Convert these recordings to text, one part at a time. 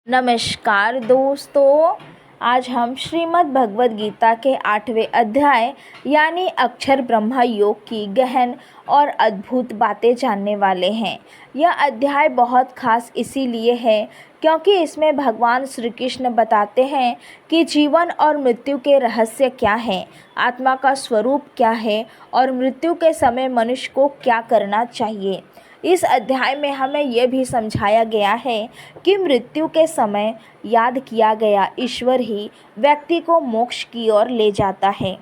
नमस्कार दोस्तों, आज हम श्रीमद् भगवद गीता के 8वें अध्याय यानी अक्षर ब्रह्म योग की गहन और अद्भुत बातें जानने वाले हैं। यह अध्याय बहुत खास इसीलिए है क्योंकि इसमें भगवान श्री कृष्ण बताते हैं कि जीवन और मृत्यु के रहस्य क्या हैं, आत्मा का स्वरूप क्या है और मृत्यु के समय मनुष्य को क्या करना चाहिए। इस अध्याय में हमें यह भी समझाया गया है कि मृत्यु के समय याद किया गया ईश्वर ही व्यक्ति को मोक्ष की ओर ले जाता है।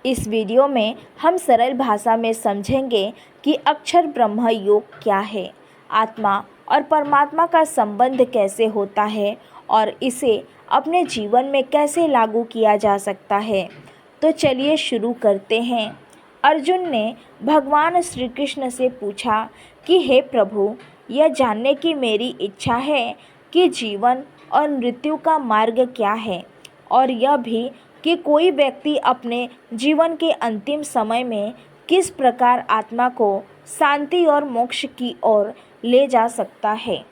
इस वीडियो में हम सरल भाषा में समझेंगे कि अक्षर ब्रह्म योग क्या है, आत्मा और परमात्मा का संबंध कैसे होता है और इसे अपने जीवन में कैसे लागू किया जा सकता है। तो चलिए शुरू करते हैं। अर्जुन ने भगवान श्री कृष्ण से पूछा कि हे प्रभु, यह जानने की मेरी इच्छा है कि जीवन और मृत्यु का मार्ग क्या है और यह भी कि कोई व्यक्ति अपने जीवन के अंतिम समय में किस प्रकार आत्मा को शांति और मोक्ष की ओर ले जा सकता है।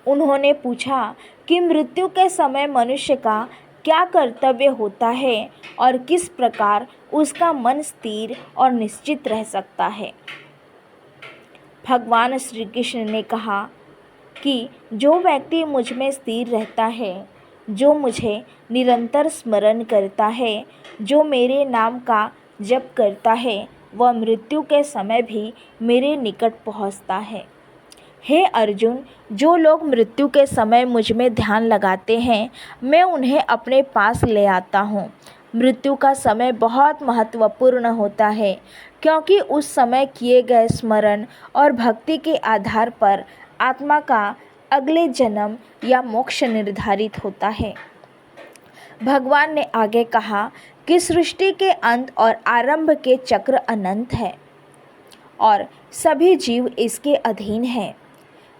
उन्होंने पूछा कि मृत्यु के समय मनुष्य का क्या कर्तव्य होता है और किस प्रकार उसका मन स्थिर और निश्चित रह सकता है। भगवान श्री कृष्ण ने कहा कि जो व्यक्ति मुझ में स्थिर रहता है, जो मुझे निरंतर स्मरण करता है, जो मेरे नाम का जप करता है, वह मृत्यु के समय भी मेरे निकट पहुँचता है। हे अर्जुन, जो लोग मृत्यु के समय मुझ में ध्यान लगाते हैं, मैं उन्हें अपने पास ले आता हूँ। मृत्यु का समय बहुत महत्वपूर्ण होता है क्योंकि उस समय किए गए स्मरण और भक्ति के आधार पर आत्मा का अगले जन्म या मोक्ष निर्धारित होता है। भगवान ने आगे कहा कि सृष्टि के अंत और आरंभ के चक्र अनंत है और सभी जीव इसके अधीन हैं।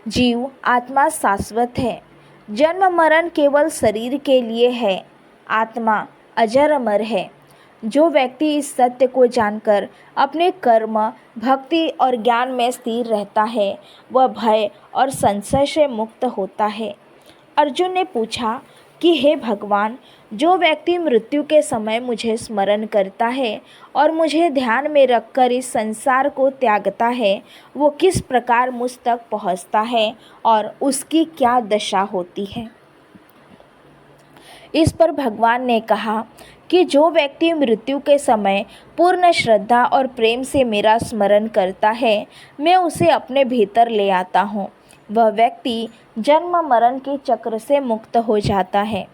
जीव आत्मा शाश्वत है। जन्म मरण केवल शरीर के लिए है, आत्मा अजर अमर है। जो व्यक्ति इस सत्य को जानकर अपने कर्म, भक्ति और ज्ञान में स्थिर रहता है, वह भय और संशय से मुक्त होता है। अर्जुन ने पूछा कि हे भगवान, जो व्यक्ति मृत्यु के समय मुझे स्मरण करता है और मुझे ध्यान में रखकर इस संसार को त्यागता है, वो किस प्रकार मुझ तक पहुँचता है और उसकी क्या दशा होती है। इस पर भगवान ने कहा कि जो व्यक्ति मृत्यु के समय पूर्ण श्रद्धा और प्रेम से मेरा स्मरण करता है, मैं उसे अपने भीतर ले आता हूँ। वह व्यक्ति जन्म मरण के चक्र से मुक्त हो जाता है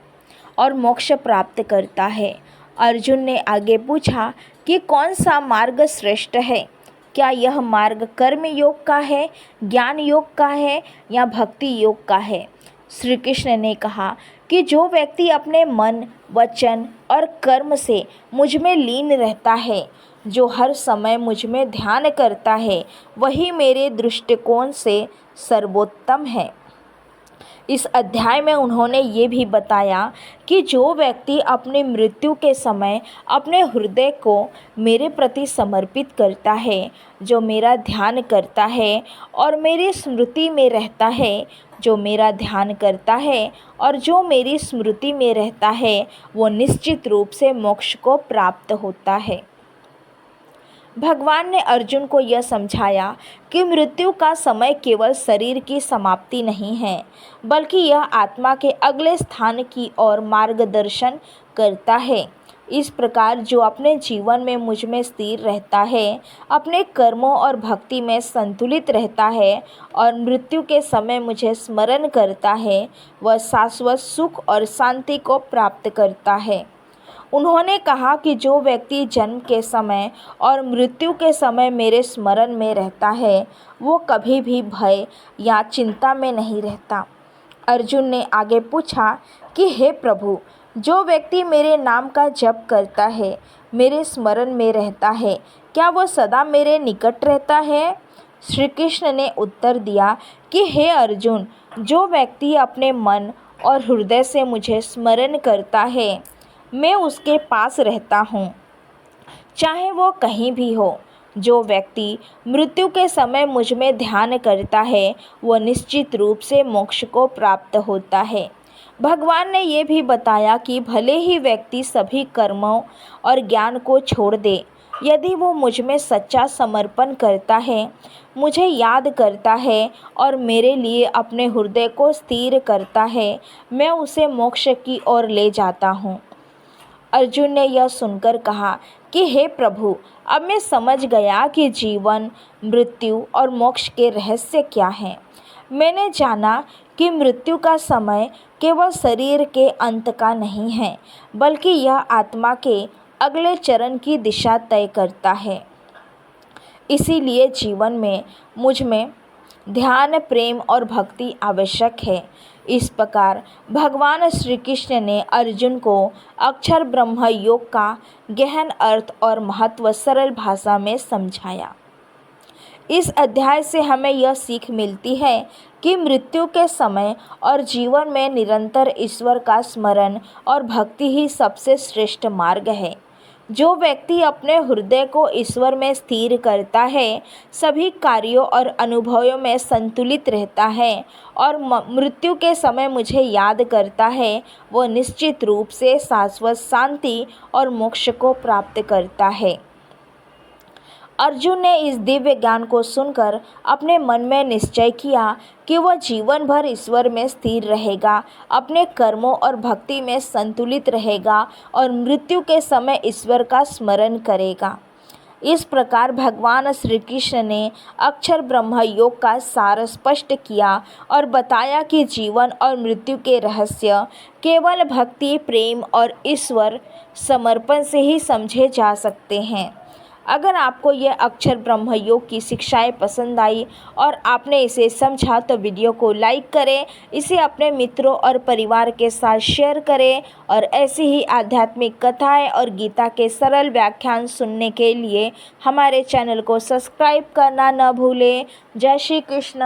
और मोक्ष प्राप्त करता है। अर्जुन ने आगे पूछा कि कौन सा मार्ग श्रेष्ठ है, क्या यह मार्ग कर्म योग का है, ज्ञान योग का है या भक्ति योग का है। श्री कृष्ण ने कहा कि जो व्यक्ति अपने मन, वचन और कर्म से मुझ में लीन रहता है, जो हर समय मुझ में ध्यान करता है, वही मेरे दृष्टिकोण से सर्वोत्तम है। इस अध्याय में उन्होंने ये भी बताया कि जो व्यक्ति अपनी मृत्यु के समय अपने हृदय को मेरे प्रति समर्पित करता है, जो मेरा ध्यान करता है और मेरी स्मृति में रहता है, जो मेरा ध्यान करता है और जो मेरी स्मृति में रहता है, वो निश्चित रूप से मोक्ष को प्राप्त होता है। भगवान ने अर्जुन को यह समझाया कि मृत्यु का समय केवल शरीर की समाप्ति नहीं है, बल्कि यह आत्मा के अगले स्थान की ओर मार्गदर्शन करता है। इस प्रकार जो अपने जीवन में मुझ में स्थिर रहता है, अपने कर्मों और भक्ति में संतुलित रहता है और मृत्यु के समय मुझे स्मरण करता है, वह शाश्वत सुख और शांति को प्राप्त करता है। उन्होंने कहा कि जो व्यक्ति जन्म के समय और मृत्यु के समय मेरे स्मरण में रहता है, वो कभी भी भय या चिंता में नहीं रहता। अर्जुन ने आगे पूछा कि हे प्रभु, जो व्यक्ति मेरे नाम का जप करता है, मेरे स्मरण में रहता है, क्या वो सदा मेरे निकट रहता है। श्री कृष्ण ने उत्तर दिया कि हे अर्जुन, जो व्यक्ति अपने मन और हृदय से मुझे स्मरण करता है, मैं उसके पास रहता हूँ, चाहे वो कहीं भी हो। जो व्यक्ति मृत्यु के समय मुझ में ध्यान करता है वह निश्चित रूप से मोक्ष को प्राप्त होता है। भगवान ने ये भी बताया कि भले ही व्यक्ति सभी कर्मों और ज्ञान को छोड़ दे, यदि वो मुझ में सच्चा समर्पण करता है, मुझे याद करता है और मेरे लिए अपने हृदय को स्थिर करता है, मैं उसे मोक्ष की ओर ले जाता हूँ। अर्जुन ने यह सुनकर कहा कि हे प्रभु, अब मैं समझ गया कि जीवन, मृत्यु और मोक्ष के रहस्य क्या हैं। मैंने जाना कि मृत्यु का समय केवल शरीर के अंत का नहीं है, बल्कि यह आत्मा के अगले चरण की दिशा तय करता है। इसीलिए जीवन में मुझ में ध्यान, प्रेम और भक्ति आवश्यक है। इस प्रकार भगवान श्री कृष्ण ने अर्जुन को अक्षर ब्रह्म योग का गहन अर्थ और महत्व सरल भाषा में समझाया। इस अध्याय से हमें यह सीख मिलती है कि मृत्यु के समय और जीवन में निरंतर ईश्वर का स्मरण और भक्ति ही सबसे श्रेष्ठ मार्ग है। जो व्यक्ति अपने हृदय को ईश्वर में स्थिर करता है, सभी कार्यों और अनुभवों में संतुलित रहता है और मृत्यु के समय मुझे याद करता है, वो निश्चित रूप से शाश्वत शांति और मोक्ष को प्राप्त करता है। अर्जुन ने इस दिव्य ज्ञान को सुनकर अपने मन में निश्चय किया कि वह जीवन भर ईश्वर में स्थिर रहेगा, अपने कर्मों और भक्ति में संतुलित रहेगा और मृत्यु के समय ईश्वर का स्मरण करेगा। इस प्रकार भगवान श्री कृष्ण ने अक्षर ब्रह्म योग का सार स्पष्ट किया और बताया कि जीवन और मृत्यु के रहस्य केवल भक्ति, प्रेम और ईश्वर समर्पण से ही समझे जा सकते हैं। अगर आपको यह अक्षर ब्रह्म योग की शिक्षाएं पसंद आई और आपने इसे समझा तो वीडियो को लाइक करें, इसे अपने मित्रों और परिवार के साथ शेयर करें और ऐसी ही आध्यात्मिक कथाएं और गीता के सरल व्याख्यान सुनने के लिए हमारे चैनल को सब्सक्राइब करना न भूलें। जय श्री कृष्ण।